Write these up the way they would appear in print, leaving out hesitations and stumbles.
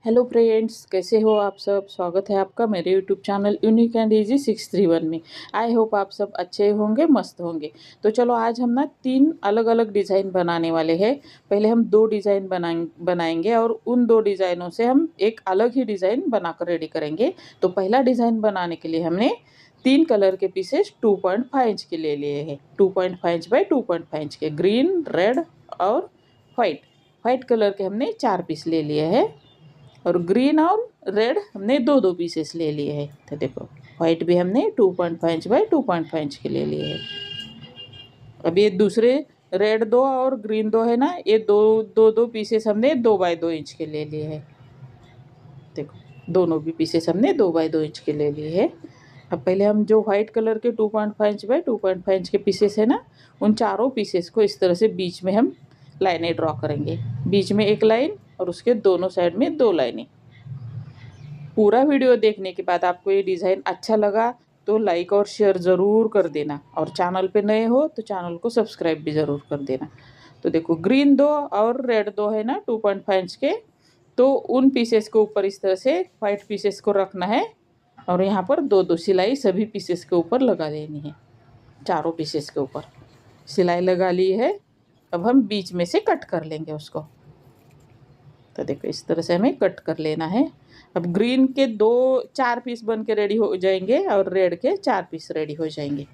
Hello friends, कैसे हो आप सब। स्वागत है आपका मेरे YouTube channel unique and easy 631 में। आई होप आप सब अच्छे होंगे, मस्त होंगे। तो चलो आज हम ना 3 अलग अलग डिज़ाइन बनाने वाले हैं। पहले हम 2 डिज़ाइन बनाएंगे और उन 2 डिज़ाइनों से हम एक अलग ही डिज़ाइन बनाकर रेडी करेंगे। तो पहला डिज़ाइन बनाने के लिए हमने 3 कलर के पीसेस 2.5 इंच के ले लिए हैं। 2.5 इंच बाय 2.5 इंच के ग्रीन, रेड और वाइट कलर के हमने 4 पीस ले लिए हैं। और ग्रीन और रेड हमने 2 पीसेस ले लिए हैं। तो देखो वाइट भी हमने 2.5 इंच बाय 2.5 इंच के ले लिए हैं। अब ये दूसरे रेड 2 और ग्रीन 2 है ना, ये दो पीसेस हमने 2 बाय 2 इंच के ले लिए हैं। देखो दोनों भी पीसेस हमने 2 बाय 2 इंच के ले लिए हैं। अब पहले हम जो वाइट कलर के 2.5 इंच बाय 2.5 इंच के पीसेस है ना, उन चारों पीसेस को इस तरह से बीच में हम लाइनें ड्रॉ करेंगे। बीच में एक लाइन और उसके दोनों साइड में 2 लाइनें। पूरा वीडियो देखने के बाद आपको ये डिज़ाइन अच्छा लगा तो लाइक और शेयर ज़रूर कर देना, और चैनल पे नए हो तो चैनल को सब्सक्राइब भी ज़रूर कर देना। तो देखो ग्रीन 2 और रेड 2 है ना 2.5 इंच के, तो उन पीसेस के ऊपर इस तरह से वाइट पीसेस को रखना है और यहाँ पर 2 सिलाई सभी पीसेस के ऊपर लगा देनी है। चारों पीसेस के ऊपर सिलाई लगा ली है। अब हम बीच में से कट कर लेंगे उसको। तो देखो इस तरह से हमें कट कर लेना है। अब ग्रीन के 4 पीस बन के रेडी हो जाएंगे और रेड के 4 पीस रेडी हो जाएंगे।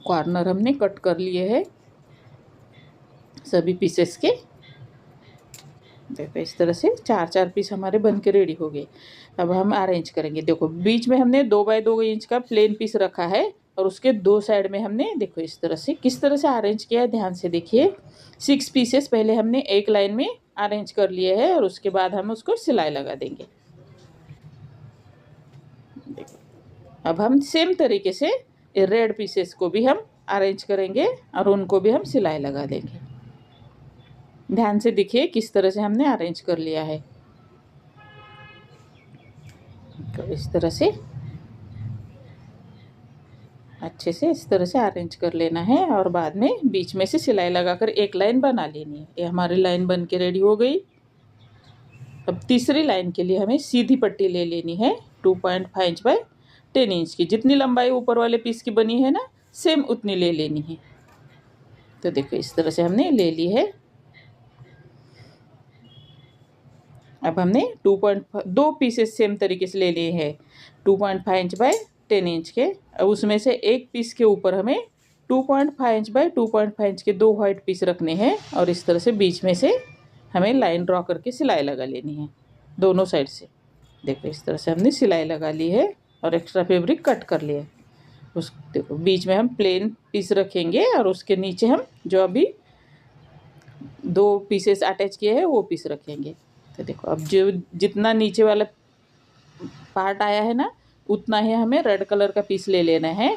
कॉर्नर हमने कट कर लिए हैं सभी पीसेस के। देखो इस तरह से 4 पीस हमारे बन के रेडी हो गए। अब हम अरेंज करेंगे। देखो बीच में हमने 2 बाय 2 इंच का प्लेन पीस रखा है और उसके 2 साइड में हमने देखो इस तरह से किस तरह से अरेंज किया है, ध्यान से देखिए। 6 पीसेस पहले हमने एक लाइन में अरेंज कर लिए हैं और उसके बाद हम उसको सिलाई लगा देंगे। देखो अब हम सेम तरीके से रेड पीसेस को भी हम अरेंज करेंगे और उनको भी हम सिलाई लगा देंगे। ध्यान से देखिए किस तरह से हमने अरेंज कर लिया है। तो इस तरह से अच्छे से इस तरह से अरेंज कर लेना है और बाद में बीच में से सिलाई लगाकर एक लाइन बना लेनी है। ये हमारी लाइन बन के रेडी हो गई। अब तीसरी लाइन के लिए हमें सीधी पट्टी ले लेनी है 2.5 इंच बाय 10 इंच की। जितनी लंबाई ऊपर वाले पीस की बनी है ना, सेम उतनी ले लेनी है। तो देखो इस तरह से हमने ले ली है। अब हमने 2 पीसेस सेम तरीके से ले लिए हैं 2.5 इंच बाय 10 इंच के। अब उसमें से एक पीस के ऊपर हमें 2.5 इंच बाय 2.5 इंच के 2 वाइट पीस रखने हैं और इस तरह से बीच में से हमें लाइन ड्रॉ करके सिलाई लगा लेनी है दोनों साइड से। देखो इस तरह से हमने सिलाई लगा ली है और एक्स्ट्रा फैब्रिक कट कर लिया है। उस देखो बीच में हम प्लेन पीस रखेंगे और उसके नीचे हम जो अभी 2 पीसेस अटैच किए हैं वो पीस रखेंगे। तो देखो अब जो जितना नीचे वाला पार्ट आया है ना, उतना ही हमें रेड कलर का पीस ले लेना है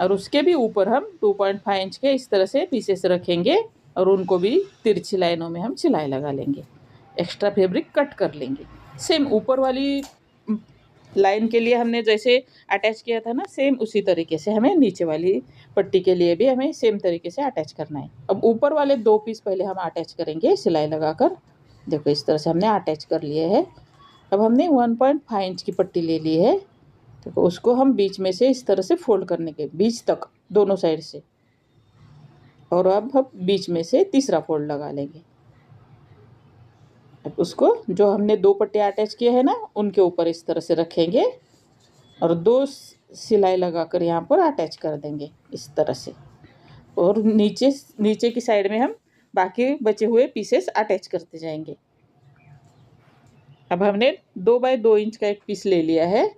और उसके भी ऊपर हम 2.5 इंच के इस तरह से पीसेस रखेंगे और उनको भी तिरछी लाइनों में हम सिलाई लगा लेंगे। एक्स्ट्रा फैब्रिक कट कर लेंगे। सेम ऊपर वाली लाइन के लिए हमने जैसे अटैच किया था ना, सेम उसी तरीके से हमें नीचे वाली पट्टी के लिए भी हमें सेम तरीके से अटैच करना है। अब ऊपर वाले 2 पीस पहले हम अटैच करेंगे सिलाई लगाकर। देखो इस तरह से हमने अटैच कर लिए है। अब हमने 1.5 इंच की पट्टी ले ली है। तो उसको हम बीच में से इस तरह से फोल्ड करने के बीच तक दोनों साइड से, और अब हम बीच में से तीसरा फोल्ड लगा लेंगे। अब उसको जो हमने 2 पट्टियाँ अटैच किए हैं ना, उनके ऊपर इस तरह से रखेंगे और 2 सिलाई लगाकर यहाँ पर अटैच कर देंगे इस तरह से। और नीचे की साइड में हम बाकी बचे हुए पीसेस अटैच करते जाएंगे। अब हमने 2 बाय 2 इंच का एक पीस ले लिया है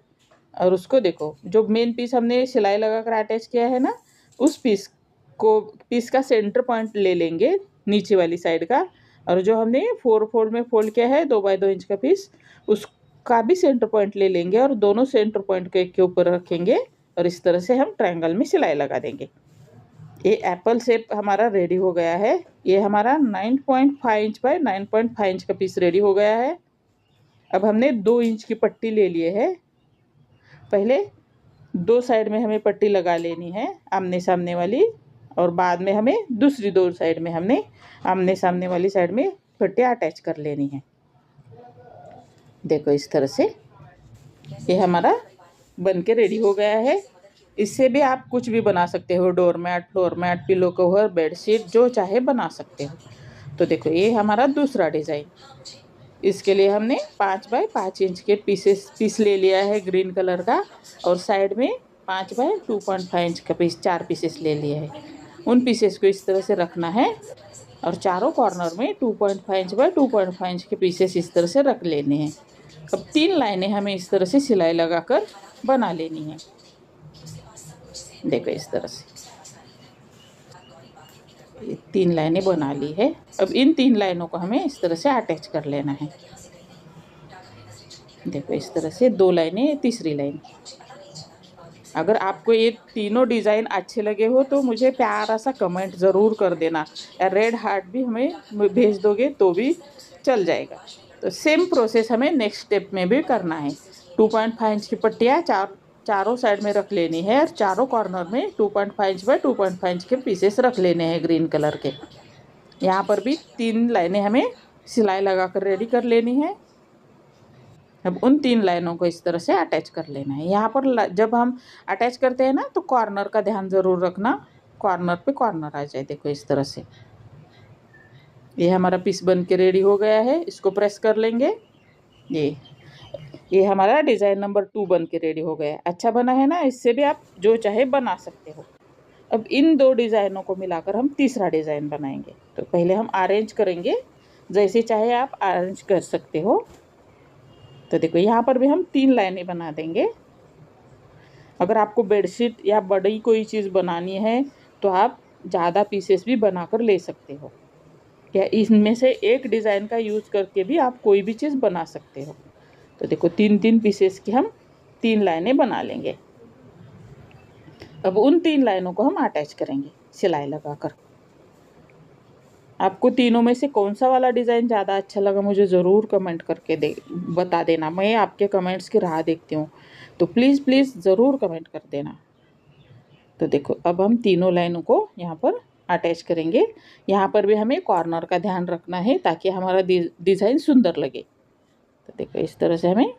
और उसको देखो जो मेन पीस हमने सिलाई लगाकर अटैच किया है ना, उस पीस का सेंटर पॉइंट ले लेंगे नीचे वाली साइड का, और जो हमने 4 फोल्ड में फोल्ड किया है 2 बाय 2 इंच का पीस, उसका भी सेंटर पॉइंट ले लेंगे और दोनों सेंटर पॉइंट के ऊपर रखेंगे और इस तरह से हम ट्रायंगल में सिलाई लगा देंगे। ये एप्पल शेप हमारा रेडी हो गया है। ये हमारा 9.5 इंच बाय 9.5 इंच का पीस रेडी हो गया है। अब हमने 2 इंच की पट्टी ले लिए है। पहले 2 साइड में हमें पट्टी लगा लेनी है आमने सामने वाली, और बाद में हमें दूसरी दो साइड में हमने आमने सामने वाली साइड में पट्टियाँ अटैच कर लेनी है। देखो इस तरह से ये हमारा बन के रेडी हो गया है। इससे भी आप कुछ भी बना सकते हो, doormat, floor mat, pillow cover, bedsheet, जो चाहे बना सकते हो। तो देखो ये हमारा दूसरा डिज़ाइन। इसके लिए हमने 5 बाय 5 इंच के पीस ले लिया है ग्रीन कलर का, और साइड में 5 बाय 2.5 इंच का पीस 4 पीसेस ले लिया है। उन पीसेस को इस तरह से रखना है और चारों कॉर्नर में 2.5 इंच बाय 2.5 इंच के पीसेस इस तरह से रख लेने हैं। अब 3 लाइनें हमें इस तरह से सिलाई लगाकर बना लेनी है। देखो इस तरह से ये 3 लाइनें बना ली है। अब इन 3 लाइनों को हमें इस तरह से अटैच कर लेना है। देखो इस तरह से 2 लाइनें, तीसरी लाइन। अगर आपको ये तीनों डिज़ाइन अच्छे लगे हो तो मुझे प्यारा सा कमेंट ज़रूर कर देना, या रेड हार्ट भी हमें भेज दोगे तो भी चल जाएगा। तो सेम प्रोसेस हमें नेक्स्ट स्टेप में भी करना है। 2.5 इंच की पट्टियाँ चारों साइड में रख लेनी है और चारों कॉर्नर में 2.5 इंच बाय 2.5 इंच के पीसेस रख लेने हैं ग्रीन कलर के। यहाँ पर भी 3 लाइनें हमें सिलाई लगाकर रेडी कर लेनी है। अब उन 3 लाइनों को इस तरह से अटैच कर लेना है। यहाँ पर जब हम अटैच करते हैं ना तो कॉर्नर का ध्यान ज़रूर रखना, कॉर्नर पे कॉर्नर आ जाए। देखो इस तरह से ये हमारा पीस बन के रेडी हो गया है। इसको प्रेस कर लेंगे। ये हमारा डिज़ाइन नंबर 2 बन के रेडी हो गया है। अच्छा बना है ना? इससे भी आप जो चाहे बना सकते हो। अब इन 2 डिज़ाइनों को मिलाकर हम तीसरा डिज़ाइन बनाएंगे। तो पहले हम अरेंज करेंगे, जैसे चाहे आप अरेंज कर सकते हो। तो देखो यहाँ पर भी हम 3 लाइनें बना देंगे। अगर आपको बेडशीट या बड़ी कोई चीज़ बनानी है तो आप ज़्यादा पीसेस भी बनाकर ले सकते हो, या इनमें से एक डिज़ाइन का यूज़ करके भी आप कोई भी चीज़ बना सकते हो। तो देखो 3-3 पीसेस की हम 3 लाइनें बना लेंगे। अब उन 3 लाइनों को हम अटैच करेंगे सिलाई लगाकर। आपको तीनों में से कौन सा वाला डिज़ाइन ज़्यादा अच्छा लगा मुझे ज़रूर कमेंट करके बता देना। मैं आपके कमेंट्स की राह देखती हूँ, तो प्लीज़ ज़रूर कमेंट कर देना। तो देखो अब हम तीनों लाइनों को यहाँ पर अटैच करेंगे। यहाँ पर भी हमें कॉर्नर का ध्यान रखना है ताकि हमारा डिज़ाइन सुंदर लगे। तो देखो इस तरह से हमें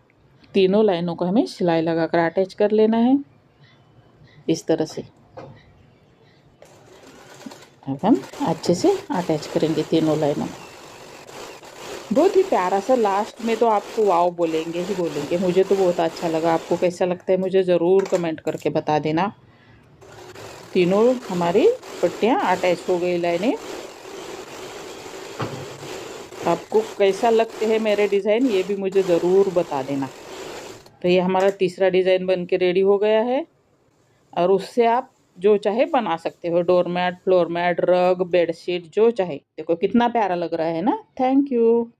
तीनों लाइनों को हमें सिलाई लगाकर अटैच कर लेना है इस तरह से। अब हम अच्छे से अटैच करेंगे तीनों लाइनों। बहुत ही प्यारा सा, लास्ट में तो आपको वाव बोलेंगे ही बोलेंगे। मुझे तो बहुत अच्छा लगा। आपको कैसा लगता है मुझे ज़रूर कमेंट करके बता देना। तीनों हमारी पट्टियाँ अटैच हो गई लाइनें। आपको कैसा लगते हैं मेरे डिज़ाइन ये भी मुझे ज़रूर बता देना। तो ये हमारा तीसरा डिज़ाइन बन के रेडी हो गया है, और उससे आप जो चाहे बना सकते हो, डोरमैट, फ्लोर मैट, रग, बेडशीट, जो चाहे। देखो कितना प्यारा लग रहा है ना। Thank you.